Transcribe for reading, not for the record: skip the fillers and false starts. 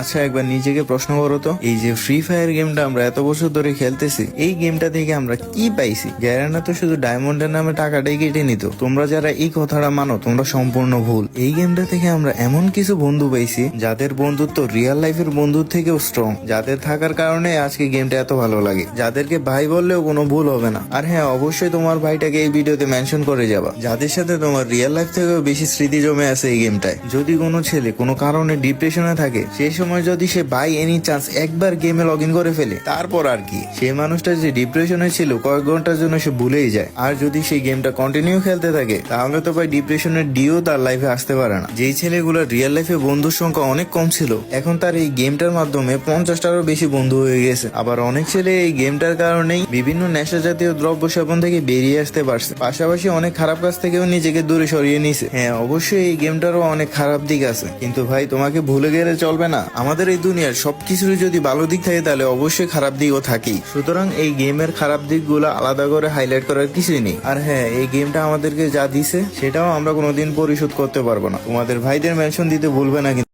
আচ্ছা একবার নিজেকে প্রশ্ন করো তো, এই যে ফ্রি ফায়ার গেমটা আমরা এত বছর ধরে খেলতেছি, এই গেমটা থেকে আমরা কি পাইছি? গ্যারানা তো শুধু ডায়মন্ডের নামে টাকাটাই কেটে নিত। তোমরা যারা এই কথাটা মানো তোমরা সম্পূর্ণ ভুল। এই গেমটা থেকে আমরা এমন কিছু বন্ধু পাইছি যাদের বন্ধুত্ব রিয়েল লাইফের বন্ধুর থেকেও স্ট্রং, যাদের থাকার কারণে আজকে গেমটা এত ভালো লাগে, যাদেরকে ভাই বললেও কোনো ভুল হবে না। আর হ্যাঁ, অবশ্যই তোমার ভাইটাকে এই ভিডিওতে মেনশন করে যাবা, যাদের সাথে তোমার রিয়েল লাইফ থেকেও বেশি স্মৃতি জমে আছে এই গেমটায়। যদি কোনো ছেলে কোনো কারণে ডিপ্রেশনে থাকে, সেই সময় যদি সে বাই এনি চান্স একবার গেমে লগ ইন করে ফেলে, তারপর আর কি সেই মানুষটা যে ডিপ্রেশনে ছিল কয়েক ঘন্টার জন্য সে ভুলেই যায়। আর যদি সেই গেমটা কন্টিনিউ খেলতে থাকে, তাহলে তো ভাই ডিপ্রেশনের ডিও তার লাইফে আসতে পারে না। যেই ছেলেগুলো রিয়েল লাইফে বন্ধুর সংখ্যা অনেক কম ছিল, এখন তার এই গেমটার মাধ্যমে 50টারও বেশি বন্ধু হয়ে গেছে। আবার অনেক ছেলে এই গেমটার কারণেই বিভিন্ন নেশা জাতীয় দ্রব্য সেবন থেকে বেরিয়ে আসতে পারছে, পাশাপাশি অনেক খারাপ কাজ থেকেও নিজেকে দূরে সরিয়ে নিছে। হ্যাঁ, অবশ্যই এই গেমটারও অনেক খারাপ দিক আছে, কিন্তু ভাই তোমাকে ভুলে গেলে চলবে না। আমাদের এই দুনিয়ার সবকিছুরই যদি ভালো দিক থাকে, তাহলে অবশ্যই খারাপ দিকও থাকেই। সুতরাং এই গেমের খারাপ দিকগুলো আলাদা করে হাইলাইট করার কিছুই নেই। আর হ্যাঁ, এই গেমটা আমাদেরকে যা দিছে সেটাও আমরা কোনোদিন পরিশোধ করতে পারবো না। তোমাদের ভাইদের মেনশন দিতে ভুলবে না কিন্তু।